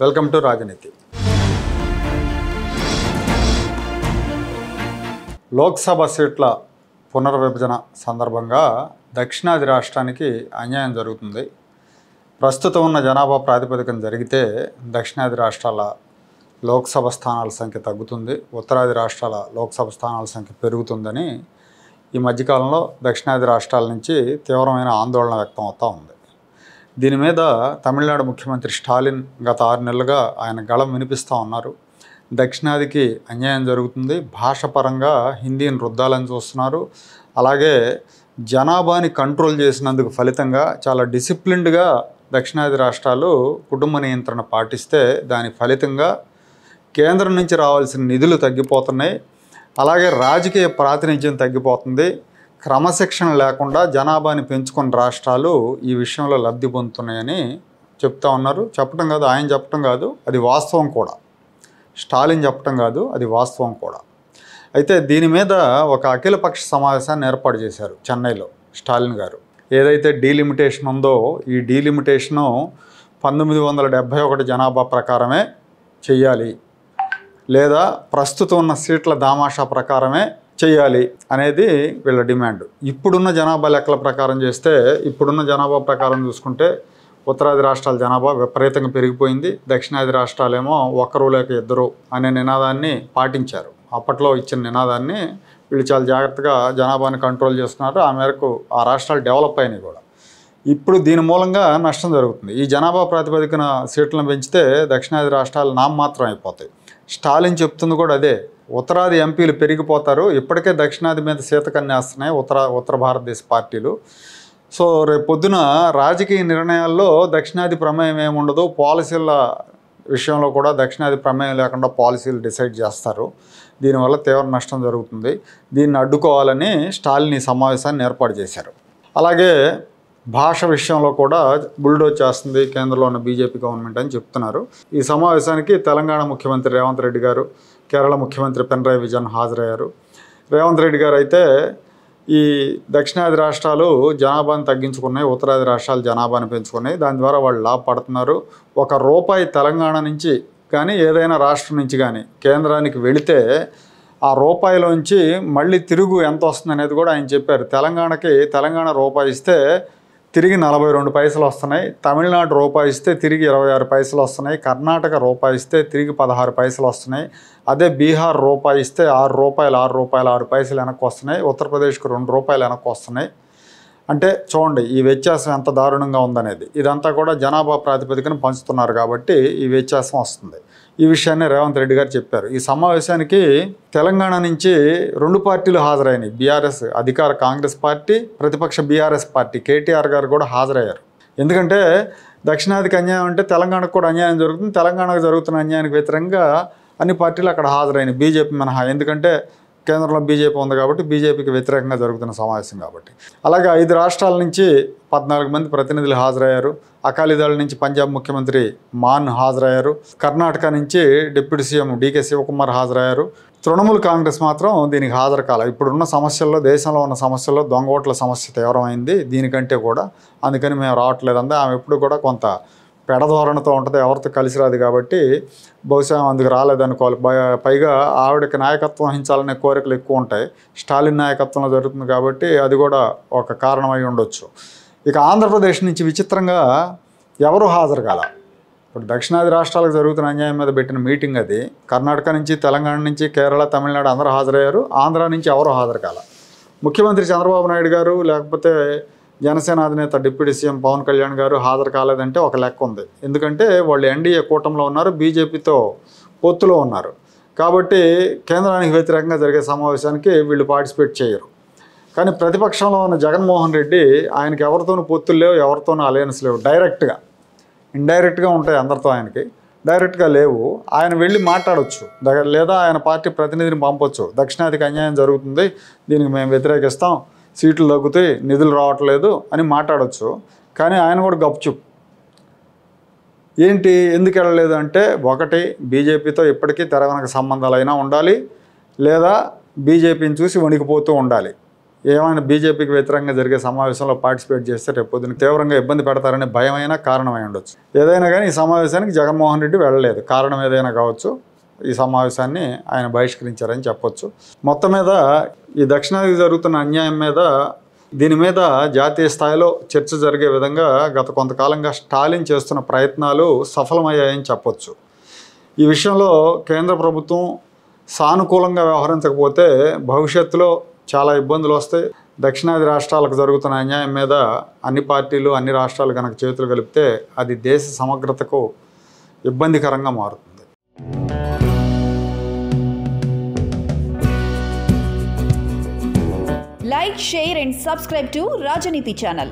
Welcome to రాజనీతి. లోక్సభ సీట్ల పునర్విభజన సందర్భంగా దక్షిణాది రాష్ట్రానికి అన్యాయం జరుగుతుంది. ప్రస్తుతం ఉన్న జనాభా ప్రాతిపదికన జరిగితే దక్షిణాది రాష్ట్రాల లోక్సభ స్థానాల సంఖ్య తగ్గుతుంది, ఉత్తరాది రాష్ట్రాల లోక్సభ స్థానాల సంఖ్య పెరుగుతుందని ఈ మధ్యకాలంలో దక్షిణాది రాష్ట్రాల నుంచి తీవ్రమైన ఆందోళన వ్యక్తం అవుతూ ఉంది. దీని మీద తమిళనాడు ముఖ్యమంత్రి స్టాలిన్ గత 6 నెలలుగా ఆయన గళం వినిపిస్తూ ఉన్నారు. దక్షిణాదికి అన్యాయం జరుగుతుంది, భాషపరంగా హిందీని రుద్దాలని చూస్తున్నారు. అలాగే జనాభాని కంట్రోల్ చేసినందుకు ఫలితంగా చాలా డిసిప్లిన్డ్గా దక్షిణాది రాష్ట్రాలు కుటుంబ నియంత్రణ పాటిస్తే దాని ఫలితంగా కేంద్రం నుంచి రావాల్సిన నిధులు తగ్గిపోతున్నాయి. అలాగే రాజకీయ ప్రాతినిధ్యం తగ్గిపోతుంది. క్రమశిక్షణ లేకుండా జనాభాని పెంచుకున్న రాష్ట్రాలు ఈ విషయంలో లబ్ధి పొందుతున్నాయని చెప్తా ఉన్నారు. చెప్పడం కాదు, ఆయన చెప్పడం కాదు, అది వాస్తవం కూడా. స్టాలిన్ చెప్పడం కాదు, అది వాస్తవం కూడా. అయితే దీని మీద ఒక అఖిలపక్ష సమావేశాన్ని ఏర్పాటు చేశారు చెన్నైలో స్టాలిన్ గారు. ఏదైతే డీలిమిటేషన్ ఉందో ఈ డీలిమిటేషను 1971 జనాభా ప్రకారమే చెయ్యాలి, లేదా ప్రస్తుతం ఉన్న సీట్ల దామాషా ప్రకారమే చేయాలి అనేది వీళ్ళ డిమాండ్. ఇప్పుడున్న జనాభా లెక్కల ప్రకారం చేస్తే, ఇప్పుడున్న జనాభా ప్రకారం చూసుకుంటే ఉత్తరాది రాష్ట్రాల జనాభా విపరీతంగా పెరిగిపోయింది. దక్షిణాది రాష్ట్రాలేమో ఒకరు లేక ఇద్దరు అనే నినాదాన్ని పాటించారు. అప్పట్లో ఇచ్చిన నినాదాన్ని వీళ్ళు చాలా జాగ్రత్తగా జనాభాని కంట్రోల్ చేస్తున్నారు. ఆ మేరకు ఆ రాష్ట్రాలు డెవలప్ అయినాయి కూడా. ఇప్పుడు దీని మూలంగా నష్టం జరుగుతుంది. ఈ జనాభా ప్రాతిపదికన సీట్లను పెంచితే దక్షిణాది రాష్ట్రాలు నామమాత్రం అయిపోతాయి. స్టాలిన్ చెప్తుంది కూడా అదే. ఉత్తరాది ఎంపీలు పెరిగిపోతారు, ఇప్పటికే దక్షిణాది మీద శీతకన్నేస్తున్నాయి ఉత్తర భారతదేశ పార్టీలు. సో రేపు పొద్దున రాజకీయ నిర్ణయాల్లో దక్షిణాది ప్రమేయం ఏముండదు, పాలసీల విషయంలో కూడా దక్షిణాది ప్రమేయం లేకుండా పాలసీలు డిసైడ్ చేస్తారు. దీనివల్ల తీవ్ర నష్టం జరుగుతుంది. దీన్ని అడ్డుకోవాలని స్టాలిన్ ఈ సమావేశాన్ని ఏర్పాటు చేశారు. అలాగే భాష విషయంలో కూడా బుల్డోజ్ చేస్తుంది కేంద్రంలో ఉన్న బీజేపీ గవర్నమెంట్ అని చెప్తున్నారు. ఈ సమావేశానికి తెలంగాణ ముఖ్యమంత్రి రేవంత్ రెడ్డి గారు, కేరళ ముఖ్యమంత్రి పినరయి విజయన్ హాజరయ్యారు. రేవంత్ రెడ్డి గారు అయితే ఈ దక్షిణాది రాష్ట్రాలు జనాభాను తగ్గించుకున్నాయి, ఉత్తరాది రాష్ట్రాలు జనాభాను పెంచుకున్నాయి, దాని ద్వారా వాళ్ళు లాభపడుతున్నారు. ₹1 తెలంగాణ నుంచి కానీ ఏదైనా రాష్ట్రం నుంచి కానీ కేంద్రానికి వెళితే ఆ రూపాయిలోంచి మళ్ళీ తిరుగు ఎంత వస్తుంది అనేది కూడా ఆయన చెప్పారు. తెలంగాణ రూపాయి ఇస్తే తిరిగి 42 పైసలు వస్తున్నాయి, తమిళనాడు రూపాయి ఇస్తే తిరిగి 26 పైసలు వస్తున్నాయి, కర్ణాటక రూపాయి ఇస్తే తిరిగి 16 పైసలు వస్తున్నాయి, అదే బీహార్ రూపాయి ఇస్తే ₹6 వెనక్కి వస్తున్నాయి, ఉత్తరప్రదేశ్కి ₹2 వెనక్కి వస్తున్నాయి. అంటే చూడండి ఈ వ్యత్యాసం ఎంత దారుణంగా ఉందనేది. ఇదంతా కూడా జనాభా ప్రాతిపదికన పంచుతున్నారు కాబట్టి ఈ వ్యత్యాసం వస్తుంది. ఈ విషయాన్ని రేవంత్ రెడ్డి గారు చెప్పారు. ఈ సమావేశానికి తెలంగాణ నుంచి 2 పార్టీలు హాజరైనాయి. బీఆర్ఎస్ అధికార కాంగ్రెస్ పార్టీ, ప్రతిపక్ష బీఆర్ఎస్ పార్టీ కేటీఆర్ గారు కూడా హాజరయ్యారు. ఎందుకంటే దక్షిణాదికి అన్యాయం అంటే తెలంగాణకు కూడా అన్యాయం జరుగుతుంది. తెలంగాణకు జరుగుతున్న అన్యాయానికి వ్యతిరేకంగా అన్ని పార్టీలు అక్కడ హాజరైనాయి, బీజేపీ మినహా. ఎందుకంటే కేంద్రంలో బీజేపీ ఉంది కాబట్టి, బీజేపీకి వ్యతిరేకంగా జరుగుతున్న సమావేశం కాబట్టి. అలాగే 5 రాష్ట్రాల నుంచి 14 మంది ప్రతినిధులు హాజరయ్యారు. అకాలీదళ నుంచి పంజాబ్ ముఖ్యమంత్రి మాన్ హాజరయ్యారు. కర్ణాటక నుంచి డిప్యూటీ సీఎం డీకే శివకుమార్ హాజరయ్యారు. తృణమూల్ కాంగ్రెస్ మాత్రం దీనికి హాజరు కాల. ఇప్పుడున్న సమస్యల్లో, దేశంలో ఉన్న సమస్యల్లో దొంగ ఓట్ల సమస్య తీవ్రమైంది దీనికంటే కూడా, అందుకని మేము రావట్లేదంటే ఆమె ఎప్పుడు కూడా కొంత పెడధోరణితో ఉంటుంది, ఎవరితో కలిసి రాదు కాబట్టి బహుశా అందుకు రాలేదనుకోవాలి. పైగా ఆవిడకి నాయకత్వం వహించాలనే కోరికలు ఎక్కువ ఉంటాయి. స్టాలిన్ నాయకత్వంలో జరుగుతుంది కాబట్టి అది కూడా ఒక కారణమై ఉండొచ్చు. ఇక ఆంధ్రప్రదేశ్ నుంచి విచిత్రంగా ఎవరు హాజరు కాల. ఇప్పుడు దక్షిణాది రాష్ట్రాలకు జరుగుతున్న అన్యాయం మీద పెట్టిన మీటింగ్ అది. కర్ణాటక నుంచి, తెలంగాణ నుంచి, కేరళ, తమిళనాడు అందరూ హాజరయ్యారు. ఆంధ్ర నుంచి ఎవరు హాజరు కాల. ముఖ్యమంత్రి చంద్రబాబు నాయుడు గారు, లేకపోతే జనసేన అధినేత డిప్యూటీ సీఎం పవన్ కళ్యాణ్ గారు హాజరు కాలేదంటే ఒక లెక్క ఉంది. ఎందుకంటే వాళ్ళు ఎన్డీఏ కూటమిలో ఉన్నారు, బీజేపీతో పొత్తులో ఉన్నారు కాబట్టి కేంద్రానికి వ్యతిరేకంగా జరిగే సమావేశానికి వీళ్ళు పార్టిసిపేట్ చేయరు. కానీ ప్రతిపక్షంలో ఉన్న జగన్మోహన్ రెడ్డి ఆయనకి ఎవరితోనూ పొత్తులు లేవు, ఎవరితోనూ అలయన్స్ లేవు. ఇండైరెక్ట్గా ఉంటాయి అందరితో, ఆయనకి డైరెక్ట్గా లేవు. ఆయన వెళ్ళి మాట్లాడవచ్చు, లేదా ఆయన పార్టీ ప్రతినిధిని పంపొచ్చు. దక్షిణాదికి అన్యాయం జరుగుతుంది, దీనికి మేము వ్యతిరేకిస్తాం, సీట్లు తగ్గుతాయి, నిధులు రావట్లేదు అని మాట్లాడవచ్చు. కానీ ఆయన కూడా గప్చుప్. ఏంటి, ఎందుకు వెళ్ళలేదు అంటే, ఒకటి బీజేపీతో ఇప్పటికీ తెర వెనక సంబంధాలైనా ఉండాలి, లేదా బీజేపీని చూసి వణికిపోతూ ఉండాలి. ఏమైనా బీజేపీకి వ్యతిరేకంగా జరిగే సమావేశంలో పార్టిసిపేట్ చేస్తే రేపు పొద్దున తీవ్రంగా ఇబ్బంది పెడతారనే భయమైనా కారణమై ఉండొచ్చు. ఏదైనా కానీ ఈ సమావేశానికి జగన్మోహన్ రెడ్డి వెళ్ళలేదు. కారణం ఏదైనా కావచ్చు, ఈ సమావేశాన్ని ఆయన బహిష్కరించారని చెప్పొచ్చు. మొత్తం మీద ఈ దక్షిణాదికి జరుగుతున్న అన్యాయం మీద, దీని మీద జాతీయ స్థాయిలో చర్చ జరిగే విధంగా గత కొంతకాలంగా స్టాలిన్ చేస్తున్న ప్రయత్నాలు సఫలమయ్యాయని చెప్పొచ్చు. ఈ విషయంలో కేంద్ర ప్రభుత్వం సానుకూలంగా వ్యవహరించకపోతే భవిష్యత్తులో చాలా ఇబ్బందులు వస్తాయి. దక్షిణాది రాష్ట్రాలకు జరుగుతున్న అన్యాయం మీద అన్ని పార్టీలు, అన్ని రాష్ట్రాలు కనుక చేతులు కలిపితే అది దేశ సమగ్రతకు ఇబ్బందికరంగా మారుతుంది. Like, share and subscribe to Rajaniti channel.